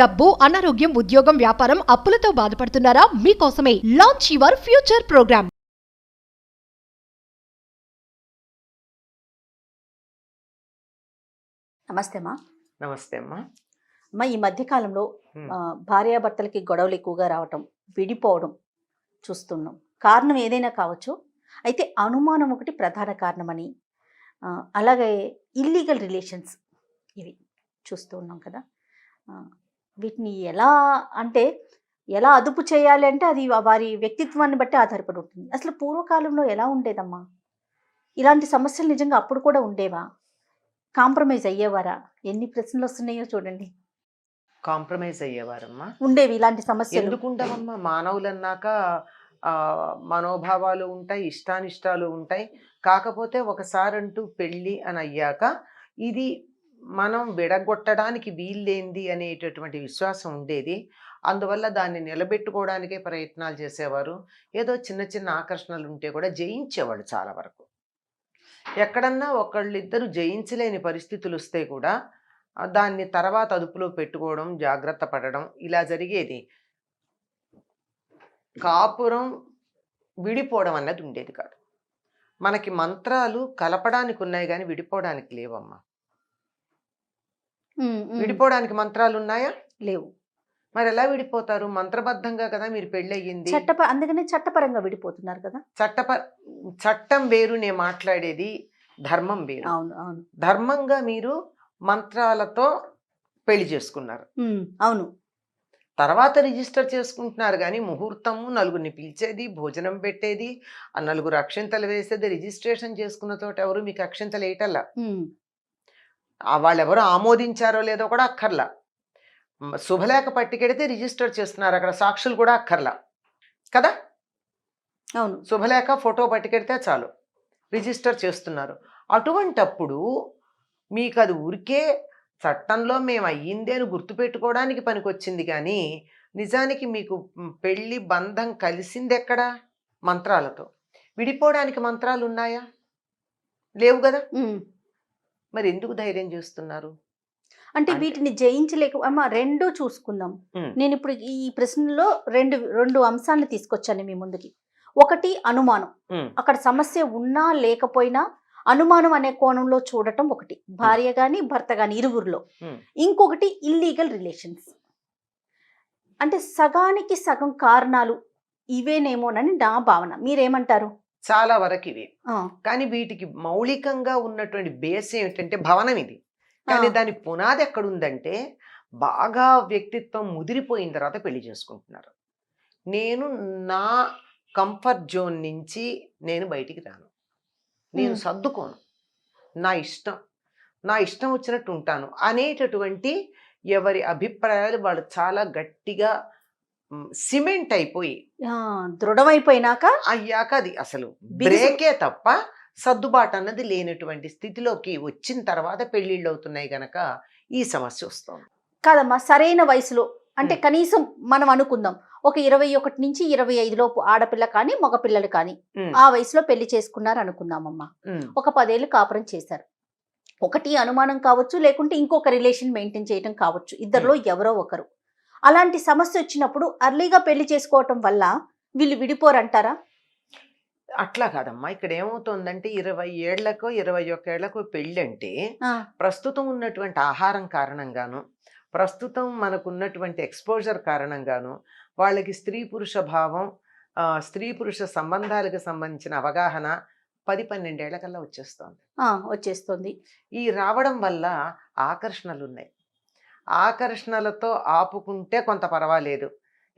డబ్బు, అనారోగ్యం, ఉద్యోగం, వ్యాపారం, అప్పులతో బాధపడుతున్నారా? మీకోసమే లాంచ్ యువర్ ఫ్యూచర్ ప్రోగ్రామ్. నమస్తే అమ్మా. నమస్తే అమ్మా. అమ్మా, ఈ మధ్య కాలంలో భార్యాభర్తలకి గొడవలు ఎక్కువగా రావటం, విడిపోవడం చూస్తున్నాం. కారణం ఏదైనా కావచ్చు. అయితే అనుమానం ఒకటి ప్రధాన కారణమని, అలాగే ఇల్లీగల్ రిలేషన్స్ ఇవి చూస్తూ ఉన్నాం కదా. వీటిని ఎలా అదుపు చేయాలి అంటే అది వారి వ్యక్తిత్వాన్ని బట్టి ఆధారపడి ఉంటుంది. అసలు పూర్వకాలంలో ఎలా ఉండేదమ్మా? ఇలాంటి సమస్యలు నిజంగా అప్పుడు కూడా ఉండేవా? కాంప్రమైజ్ అయ్యేవారా? ఎన్ని ప్రశ్నలు వస్తున్నాయో చూడండి. కాంప్రమైజ్ అయ్యేవారమ్మా. ఉండేవి ఇలాంటి సమస్యలు. ఎందుకు ఉండవమ్మా? మానవులు అన్నాక మనోభావాలు ఉంటాయి, ఇష్టానిష్టాలు ఉంటాయి. కాకపోతే ఒకసారంటూ పెళ్ళి అని అయ్యాక ఇది మనం విడగొట్టడానికి వీల్లేంది అనేటటువంటి విశ్వాసం ఉండేది. అందువల్ల దాన్ని నిలబెట్టుకోవడానికే ప్రయత్నాలు చేసేవారు. ఏదో చిన్న చిన్న ఆకర్షణలు ఉంటే కూడా జయించేవాళ్ళు చాలా వరకు. ఎక్కడన్నా ఒకళ్ళిద్దరు జయించలేని పరిస్థితులు వస్తే కూడా దాన్ని తర్వాత అదుపులో పెట్టుకోవడం, జాగ్రత్త పడడం ఇలా జరిగేది. కాపురం విడిపోవడం అన్నది ఉండేది కాదు. మనకి మంత్రాలు కలపడానికి ఉన్నాయి కానీ విడిపోవడానికి లేవమ్మా. విడిపోవడానికి మంత్రాలు ఉన్నాయా? లేవు. మరి ఎలా విడిపోతారు? మంత్రబద్ధంగా కదా మీరు పెళ్ళయింది. అందుకనే చట్టపరంగా విడిపోతున్నారు కదా. చట్టం వేరు, నేను మాట్లాడేది ధర్మం వేరు. అవును అవును. ధర్మంగా మీరు మంత్రాలతో పెళ్లి చేసుకున్నారు. అవును. తర్వాత రిజిస్టర్ చేసుకుంటున్నారు కానీ ముహూర్తము, నలుగురిని పిలిచేది, భోజనం పెట్టేది, ఆ నలుగురు అక్షింతలు వేసేది, రిజిస్ట్రేషన్ చేసుకున్న చోట ఎవరు మీకు అక్షింతలు వేయటల్లా. వాళ్ళెవరు ఆమోదించారో లేదో కూడా అక్కర్లా. శుభలేఖ పట్టుకెడితే రిజిస్టర్ చేస్తున్నారు, అక్కడ సాక్షులు కూడా అక్కర్లా కదా. అవును. శుభలేఖ ఫోటో పట్టుకెడితే చాలు రిజిస్టర్ చేస్తున్నారు. అటువంటప్పుడు మీకు అది ఊరికే చట్టంలో మేము అయ్యిందే అని గుర్తుపెట్టుకోవడానికి పనికొచ్చింది కానీ నిజానికి మీకు పెళ్ళి బంధం కలిసింది ఎక్కడా? మంత్రాలతో. విడిపోవడానికి మంత్రాలు ఉన్నాయా? లేవు కదా. మరి ఎందుకు ధైర్యం చేస్తున్నారు? అంటే వీటిని జయించలేక అమ్మ, రెండూ చూసుకుందాం. నేను ఇప్పుడు ఈ ప్రశ్నలో రెండు అంశాలను తీసుకొచ్చాను మీ ముందుకి. ఒకటి అనుమానం, అక్కడ సమస్య ఉన్నా లేకపోయినా అనుమానం అనే కోణంలో చూడటం ఒకటి, భార్య గాని భర్త గాని ఇరువురిలో. ఇంకొకటి ఇల్లీగల్ రిలేషన్స్. అంటే సగానికి సగం కారణాలు ఇవేనేమోనని నా భావన. మీరేమంటారు? చాలా వరకు ఇవి. కానీ వీటికి మౌలికంగా ఉన్నటువంటి బేస్ ఏమిటంటే భవనం ఇది. కానీ దాని పునాది ఎక్కడుందంటే బాగా వ్యక్తిత్వం ముదిరిపోయిన తర్వాత పెళ్లి చేసుకుంటున్నారు. నేను నా కంఫర్ట్ జోన్ నుంచి నేను బయటికి రాను, నేను సర్దుకోను, నా ఇష్టం వచ్చినట్టు ఉంటాను అనేటటువంటి ఎవరి అభిప్రాయాలు వాళ్ళు చాలా గట్టిగా సిమెంట్ అయిపోయి దృఢమైపోయినాక అయ్యాక అది అసలు బ్రేకే తప్ప సర్దుబాటు అన్నది లేనటువంటి స్థితిలోకి వచ్చిన తర్వాత పెళ్ళిళ్ళు అవుతున్నాయి గనక ఈ సమస్య వస్తుంది కాదమ్మా. సరైన వయసులో అంటే కనీసం మనం అనుకుందాం ఒక 21 నుంచి 25 లోపు ఆడపిల్ల కానీ మగపిల్లలు కానీ ఆ వయసులో పెళ్లి చేసుకున్నారు అనుకుందామమ్మా. ఒక 10 ఏళ్ళు కాపురం చేశారు. ఒకటి అనుమానం కావచ్చు, లేకుంటే ఇంకొక రిలేషన్ మెయింటైన్ చేయడం కావచ్చు, ఇద్దరిలో ఎవరో ఒకరు. అలాంటి సమస్య వచ్చినప్పుడు అర్లీగా పెళ్లి చేసుకోవటం వల్ల వీళ్ళు విడిపోరంటారా? అట్లా కాదమ్మా. ఇక్కడ ఏమవుతుందంటే 20 ఏళ్లకో 21 ఏళ్లకో పెళ్ళి అంటే ప్రస్తుతం ఉన్నటువంటి ఆహారం కారణంగాను, ప్రస్తుతం మనకున్నటువంటి ఎక్స్పోజర్ కారణంగాను వాళ్ళకి స్త్రీ పురుష భావం, స్త్రీ పురుష సంబంధాలకు సంబంధించిన అవగాహన 10-12 ఏళ్లకల్లా వచ్చేస్తుంది. ఈ రావడం వల్ల ఆకర్షణలు ఉన్నాయి. ఆకర్షణలతో ఆపుకుంటే కొంత పర్వాలేదు,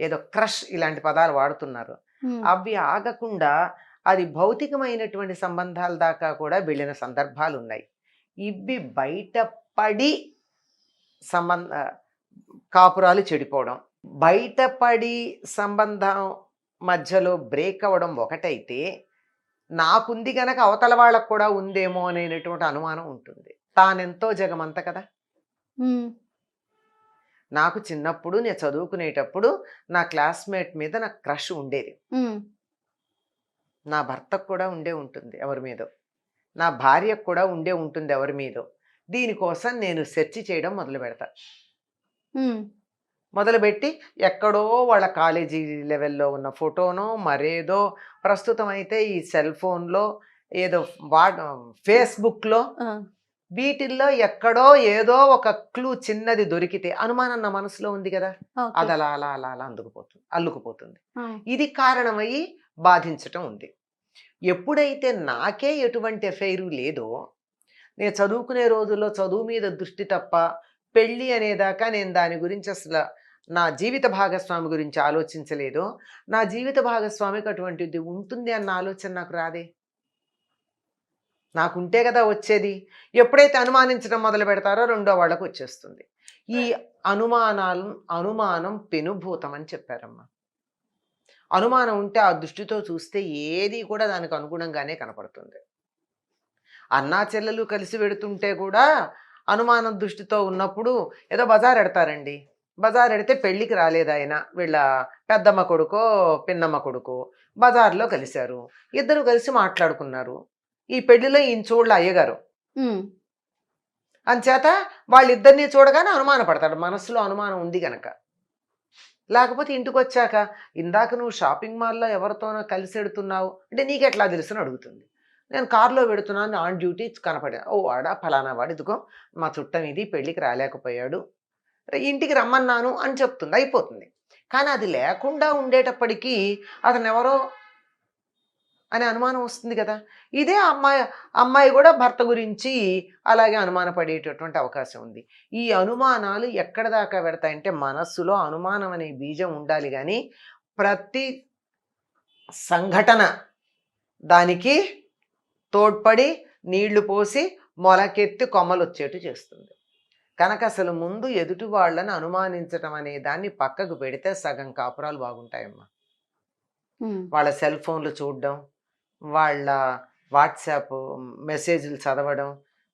ఏదో క్రష్ ఇలాంటి పదాలు వాడుతున్నారు. అవి ఆగకుండా అది భౌతికమైనటువంటి సంబంధాల దాకా కూడా వెళ్ళిన సందర్భాలు ఉన్నాయి. ఇవి బయటపడి కాపురాలు చెడిపోవడం, బయటపడి సంబంధం మధ్యలో బ్రేక్ అవ్వడం ఒకటైతే, నాకుంది గనక అవతల వాళ్ళకు కూడా ఉందేమో అనేటువంటి అనుమానం ఉంటుంది. తానెంతో జగమంత కదా. నాకు చిన్నప్పుడు నేను చదువుకునేటప్పుడు నా క్లాస్మేట్ మీద నాకు క్రష్ ఉండేది. నా భర్తకు కూడా ఉండే ఉంటుంది ఎవరి మీదో, నా భార్యకు కూడా ఉండే ఉంటుంది ఎవరి మీదో. దీనికోసం నేను సెర్చ్ చేయడం మొదలు పెడతా. మొదలుపెట్టి ఎక్కడో వాళ్ళ కాలేజీ లెవెల్లో ఉన్న ఫోటోనో మరేదో, ప్రస్తుతం అయితే ఈ సెల్ ఫోన్లో ఏదో ఫేస్బుక్లో, వీటిల్లో ఎక్కడో ఏదో ఒక క్లూ చిన్నది దొరికితే అనుమానం నా మనసులో ఉంది కదా, అది అలా అలా అలా అలా అల్లుకుపోతుంది. ఇది కారణమయ్యి బాధించటం ఉంది. ఎప్పుడైతే నాకే ఎటువంటి ఎఫైరు లేదో, నేను చదువుకునే రోజుల్లో చదువు మీద దృష్టి తప్ప పెళ్ళి అనేదాకా నేను దాని గురించి అసలు నా జీవిత భాగస్వామి గురించి ఆలోచించలేదో, నా జీవిత భాగస్వామికి అటువంటిది ఉంటుంది అన్న ఆలోచన నాకు రాదే. నాకుంటే కదా వచ్చేది. ఎప్పుడైతే అనుమానించడం మొదలు పెడతారో రెండో వాళ్ళకు వచ్చేస్తుంది. ఈ అనుమానం పెనుభూతం అని చెప్పారమ్మా. అనుమానం ఉంటే ఆ దృష్టితో చూస్తే ఏది కూడా దానికి అనుగుణంగానే కనపడుతుంది. అన్నా చెల్లెలు కలిసి పెడుతుంటే కూడా అనుమానం దృష్టితో ఉన్నప్పుడు ఏదో బజార్ ఎడతారండి. బజార్ ఎడితే పెళ్ళికి రాలేదు ఆయన, వీళ్ళ పెద్దమ్మ కొడుకో పిన్నమ్మ కొడుకో బజార్లో కలిశారు. ఇద్దరు కలిసి మాట్లాడుకున్నారు. ఈ పెళ్లిలో ఈయన చూడలే అయ్యగారు. అంచేత వాళ్ళిద్దరినీ చూడగానే అనుమానపడతాడు. మనసులో అనుమానం ఉంది గనక. లేకపోతే ఇంటికి వచ్చాక ఇందాక నువ్వు షాపింగ్ మాల్లో ఎవరితోనో కలిసి ఎడుతున్నావు అంటే నీకెట్లా తెలుసు అని అడుగుతుంది. నేను కారులో పెడుతున్నాను, ఆన్ డ్యూటీ కనపడా, ఓ వాడా ఫలానా వాడు, ఇదిగో మా చుట్టం ఇది పెళ్ళికి రాలేకపోయాడు, ఇంటికి రమ్మన్నాను అని చెప్తుంది, అయిపోతుంది. కానీ అది లేకుండా ఉండేటప్పటికీ అతను ఎవరో అనే అనుమానం వస్తుంది కదా. ఇదే అమ్మాయి కూడా భర్త గురించి అలాగే అనుమానపడేటటువంటి అవకాశం ఉంది. ఈ అనుమానాలు ఎక్కడ దాకా పెడతాయంటే మనస్సులో అనుమానం అనే బీజం ఉండాలి, కానీ ప్రతి సంఘటన దానికి తోడ్పడి నీళ్లు పోసి మొలకెత్తి కొమ్మలు వచ్చేట్టు చేస్తుంది. కనుక అసలు ముందు ఎదుటి వాళ్ళని అనుమానించటం అనే దాన్ని పక్కకు పెడితే సగం కాపురాలు బాగుంటాయమ్మా. వాళ్ళ సెల్ ఫోన్లు చూడడం, వాళ్ళ వాట్సాప్ మెసేజ్లు చదవడం,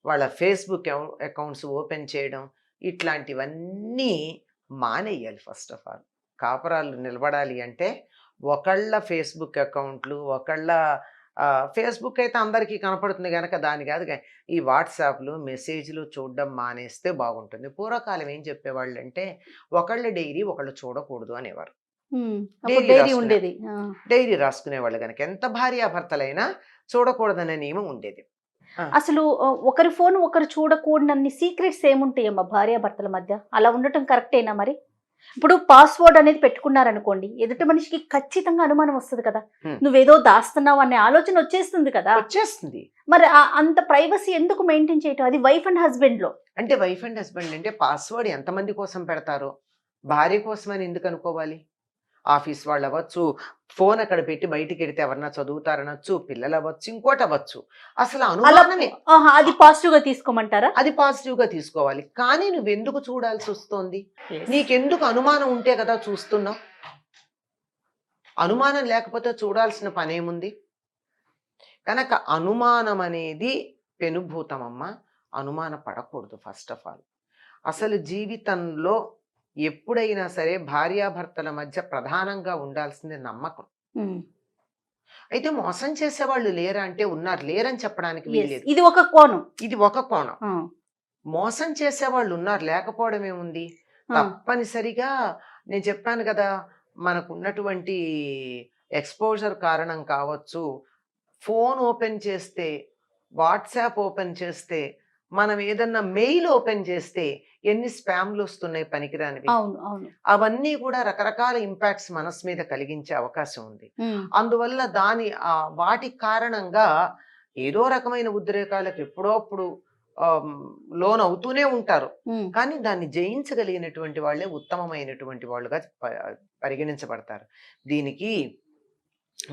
వాళ్ళ ఫేస్బుక్ అకౌంట్స్ ఓపెన్ చేయడం, ఇట్లాంటివన్నీ మానేయాలి. ఫస్ట్ ఆఫ్ ఆల్ కాపురాలు నిలబడాలి అంటే ఒకళ్ళ ఫేస్బుక్ అకౌంట్లు, ఒకళ్ళ ఫేస్బుక్ అయితే అందరికీ కనపడుతుంది కనుక దాని కాదు, ఈ వాట్సాప్లు మెసేజ్లు చూడడం మానేస్తే బాగుంటుంది. పూర్వకాలం ఏం చెప్పేవాళ్ళు అంటే ఒకళ్ళ డైరీ ఒకళ్ళు చూడకూడదు అనేవారు. డైరీ రాసుకునేవాళ్ళు కనుక ఎంత భార్యాభర్తలైనా చూడకూడదనే నియమం ఉండేది. అసలు ఒకరి ఫోన్ ఒకరు చూడకూడనన్ని సీక్రెట్స్ ఏముంటాయమ్మా భార్యాభర్తల మధ్య? అలా ఉండటం కరెక్టేనా? మరి ఇప్పుడు పాస్వర్డ్ అనేది పెట్టుకున్నారనుకోండి, ఎదుటి మనిషికి ఖచ్చితంగా అనుమానం వస్తుంది కదా, నువ్వేదో దాస్తున్నావు అనే ఆలోచన వచ్చేస్తుంది కదా. వచ్చేస్తుంది. మరి అంత ప్రైవసీ ఎందుకు మెయింటైన్ చేయటం? అది వైఫ్ అండ్ హస్బెండ్ లో. అంటే వైఫ్ అండ్ హస్బెండ్ అంటే పాస్వర్డ్ ఎంతమంది కోసం పెడతారో, భార్య కోసమని ఎందుకు అనుకోవాలి? ఆఫీస్ వాళ్ళు అవ్వచ్చు, ఫోన్ అక్కడ పెట్టి బయటికి వెడితే ఎవరన్నా చదువుతారనొచ్చు, పిల్లలు అవ్వచ్చు, ఇంకోటి అవ్వచ్చు. అసలు అనుమానమే. అది పాజిటివ్ గా తీసుకోమంటారా? అది పాజిటివ్ గా తీసుకోవాలి. కానీ నువ్వెందుకు చూడాల్సి వస్తుంది? నీకెందుకు అనుమానం ఉంటే కదా చూస్తున్నావు. అనుమానం లేకపోతే చూడాల్సిన పనేముంది? కనుక అనుమానం అనేది పెనుభూతమమ్మ. అనుమాన పడకూడదు ఫస్ట్ ఆఫ్ ఆల్. అసలు జీవితంలో ఎప్పుడైనా సరే భార్యాభర్తల మధ్య ప్రధానంగా ఉండాల్సింది నమ్మకం. అయితే మోసం చేసేవాళ్ళు లేరా అంటే ఉన్నారు, లేరని చెప్పడానికి వీల్లేదు. ఇది ఒక కోణం. ఇది ఒక కోణం. మోసం చేసేవాళ్ళు ఉన్నారు, లేకపోవడం ఏముంది? తప్పనిసరిగా నేను చెప్పాను కదా, మనకున్నటువంటి ఎక్స్పోజర్ కారణం కావచ్చు. ఫోన్ ఓపెన్ చేస్తే, వాట్సాప్ ఓపెన్ చేస్తే, మనం ఏదన్నా మెయిల్ ఓపెన్ చేస్తే ఎన్ని స్పామ్లు వస్తున్నాయి పనికిరానివి. అవన్నీ కూడా రకరకాల ఇంపాక్ట్స్ మనసు మీద కలిగించే అవకాశం ఉంది. అందువల్ల వాటి కారణంగా ఏదో రకమైన ఉద్రేకాలకు ఎప్పుడోప్పుడు లోన్ అవుతూనే ఉంటారు. కానీ దాన్ని జయించగలిగినటువంటి వాళ్ళే ఉత్తమమైనటువంటి వాళ్ళుగా పరిగణించబడతారు. దీనికి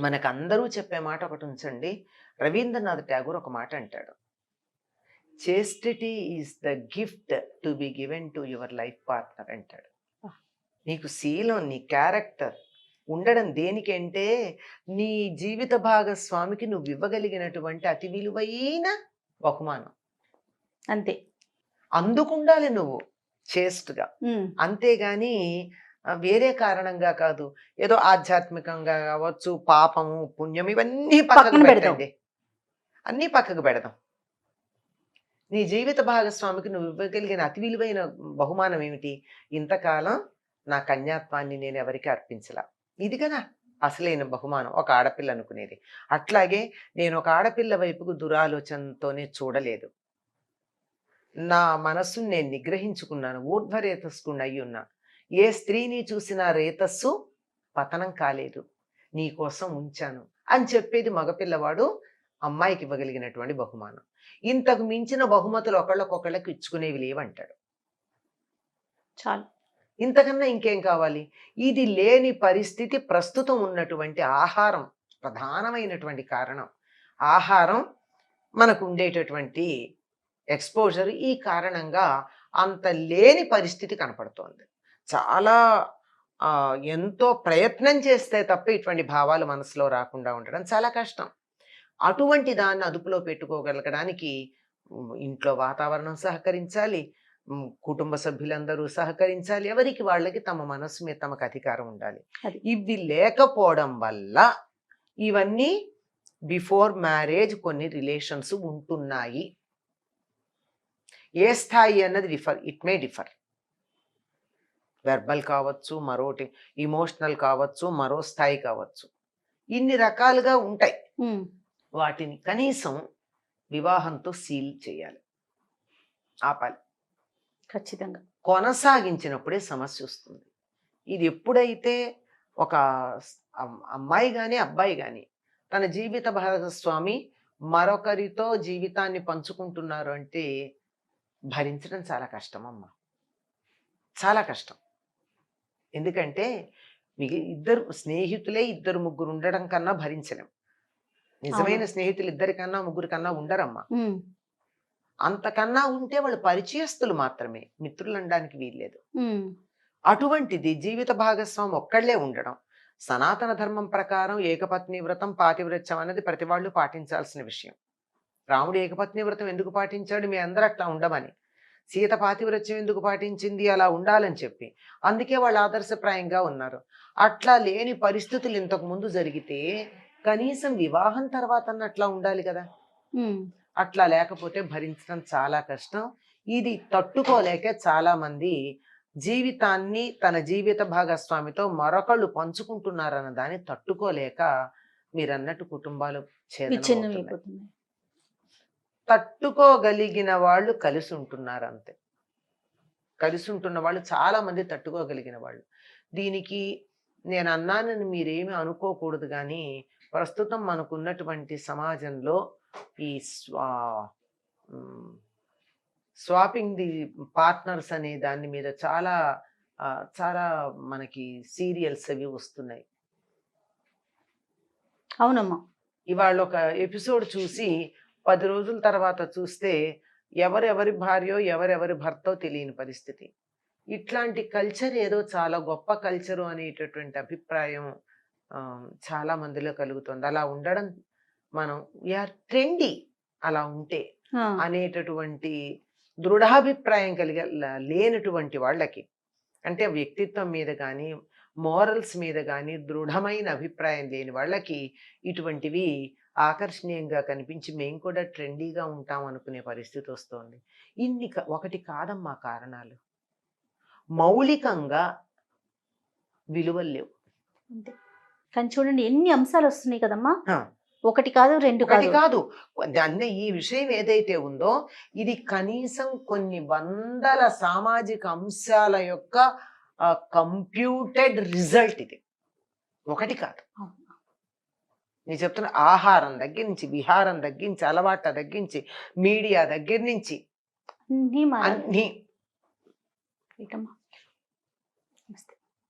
మనకందరూ చెప్పే మాట ఒకటి ఉంచండి. రవీంద్రనాథ్ ఠాగూర్ ఒక మాట అంటాడు, చేస్టిటీ is the gift to be given to your life partner అంటాడు. నీకు శీలం, నీ క్యారెక్టర్ ఉండడం దేనికంటే నీ జీవిత భాగస్వామికి నువ్వు ఇవ్వగలిగినటువంటి అతి విలువైన బహుమానం. అంతే, అందుకుండాలి నువ్వు చేస్ట్గా. అంతేగాని వేరే కారణంగా కాదు. ఏదో ఆధ్యాత్మికంగా కావచ్చు, పాపము పుణ్యం ఇవన్నీ పక్కకు పెట్టండి, అన్నీ పక్కకు పెడదాం. నీ జీవిత భాగస్వామికి నువ్వు ఇవ్వగలిగిన అతి విలువైన బహుమానం ఏమిటి? ఇంతకాలం నా కన్యాత్వాన్ని నేను ఎవరికి అర్పించలా. ఇది కదా అసలైన బహుమానం ఒక ఆడపిల్ల అనుకునేది. అట్లాగే నేను ఒక ఆడపిల్ల వైపుకు దురాలోచనతోనే చూడలేదు. నా మనస్సును నేను నిగ్రహించుకున్నాను, ఊర్ధ్వరేతస్సుకుని అయి ఉన్నా. ఏ స్త్రీని చూసినా రేతస్సు పతనం కాలేదు, నీ కోసం ఉంచాను అని చెప్పేది మగపిల్లవాడు అమ్మాయికి ఇవ్వగలిగినటువంటి బహుమానం. ఇంతకు మించిన బహుమతులు ఒకళ్ళకొకళ్ళకి ఇచ్చుకునేవి లేవంటాడు. చాలు. ఇంతకన్నా ఇంకేం కావాలి? ఇది లేని పరిస్థితి ప్రస్తుతం ఉన్నటువంటి ఆహారం ప్రధానమైనటువంటి కారణం. ఆహారం మనకు ఉండేటటువంటి ఎక్స్పోజర్ ఈ కారణంగా అంత లేని పరిస్థితి కనపడుతోంది. చాలా ఎంతో ప్రయత్నం చేస్తే తప్ప ఇటువంటి భావాలు మనసులో రాకుండా ఉండడం చాలా కష్టం. అటువంటి దాన్ని అదుపులో పెట్టుకోగలగడానికి ఇంట్లో వాతావరణం సహకరించాలి, కుటుంబ సభ్యులందరూ సహకరించాలి, ఎవరికి వాళ్ళకి తమ మనస్సు మీద తమకు అధికారం ఉండాలి. ఇవి లేకపోవడం వల్ల ఇవన్నీ బిఫోర్ మ్యారేజ్ కొన్ని రిలేషన్స్ ఉంటున్నాయి. ఏ స్థాయి అన్నది ఇట్ మే డిఫర్. వెర్బల్ కావచ్చు, మరోటి ఇమోషనల్ కావచ్చు, మరో స్థాయి కావచ్చు, ఇన్ని రకాలుగా ఉంటాయి. వాటిని కనీసం వివాహంతో సీల్ చేయాలి, ఆపాలి. ఖచ్చితంగా కొనసాగించినప్పుడే సమస్య వస్తుంది. ఇది ఎప్పుడైతే ఒక అమ్మాయి కానీ అబ్బాయి కానీ తన జీవిత భాగస్వామి మరొకరితో జీవితాన్ని పంచుకుంటున్నారు అంటే భరించడం చాలా కష్టం అమ్మా, చాలా కష్టం. ఎందుకంటే మీకు ఇద్దరు స్నేహితులే ఇద్దరు ముగ్గురు ఉండడం కన్నా భరించలేం. నిజమైన స్నేహితులు ఇద్దరికన్నా ముగ్గురు కన్నా ఉండరమ్మా. అంతకన్నా ఉంటే వాళ్ళు పరిచయస్తులు మాత్రమే, మిత్రులు అనడానికి వీల్లేదు. అటువంటిది జీవిత భాగస్వామి ఒక్కళ్లే ఉండడం. సనాతన ధర్మం ప్రకారం ఏకపత్ని వ్రతం పాతివ్రత్యం అనేది ప్రతి వాళ్ళు పాటించాల్సిన విషయం. రాముడు ఏకపత్ని వ్రతం ఎందుకు పాటించాడు? మీ అందరూ అట్లా ఉండమని. సీత పాతివ్రత్యం ఎందుకు పాటించింది? అలా ఉండాలని చెప్పి. అందుకే వాళ్ళు ఆదర్శప్రాయంగా ఉన్నారు. అట్లా లేని పరిస్థితులు ఇంతకు ముందు జరిగితే కనీసం వివాహం తర్వాత అట్లా ఉండాలి కదా. అట్లా లేకపోతే భరించడం చాలా కష్టం. ఇది తట్టుకోలేక చాలా మంది జీవితాన్ని తన జీవిత భాగస్వామితో మరొకళ్ళు పంచుకుంటున్నారన్న దాన్ని తట్టుకోలేక మీరన్నట్టు కుటుంబాలు ఛేదనమవుతున్నాయి. తట్టుకోగలిగిన వాళ్ళు కలిసి ఉంటున్నారు అంతే. కలిసి ఉంటున్న వాళ్ళు చాలా మంది తట్టుకోగలిగిన వాళ్ళు. దీనికి నేను అన్నానని మీరేమీ అనుకోకూడదు. కానీ ప్రస్తుతం మనకున్నటువంటి సమాజంలో ఈ స్వాపింగ్ ది పార్ట్నర్స్ అనే దాని మీద చాలా చాలా మనకి సీరియల్స్ అవి వస్తున్నాయి. అవునమ్మా. ఇవాళ ఒక ఎపిసోడ్ చూసి 10 రోజుల తర్వాత చూస్తే ఎవరెవరి భార్యో ఎవరెవరి భర్తో తెలియని పరిస్థితి. ఇట్లాంటి కల్చర్ ఏదో చాలా గొప్ప కల్చరు అనేటటువంటి అభిప్రాయం చాలా మందిలో కలుగుతుంది. అలా ఉండడం మనం వీఆర్ ట్రెండీ అలా ఉంటే అనేటటువంటి దృఢాభిప్రాయం లేనటువంటి వాళ్ళకి, అంటే వ్యక్తిత్వం మీద కానీ మోరల్స్ మీద కానీ దృఢమైన అభిప్రాయం లేని వాళ్ళకి ఇటువంటివి ఆకర్షణీయంగా కనిపించి మేము కూడా ట్రెండీగా ఉంటాం అనుకునే పరిస్థితి వస్తుంది. ఒకటి కాదమ్మా కారణాలు, మౌలికంగా విలువలు లేవు. కానీ చూడండి ఎన్ని అంశాలు వస్తున్నాయి కదమ్మా. ఒకటి కాదు రెండు కాదు. అన్న ఈ విషయం ఏదైతే ఉందో ఇది కనీసం కొన్ని వందల సామాజిక అంశాల యొక్క కంప్యూటెడ్ రిజల్ట్. ఇది ఒకటి కాదు. నేను చెప్తున్నా, ఆహారం దగ్గర నుంచి, విహారం దగ్గర నుంచి, అలవాట్ల దగ్గర నుంచి, మీడియా దగ్గర నుంచి అన్నీ.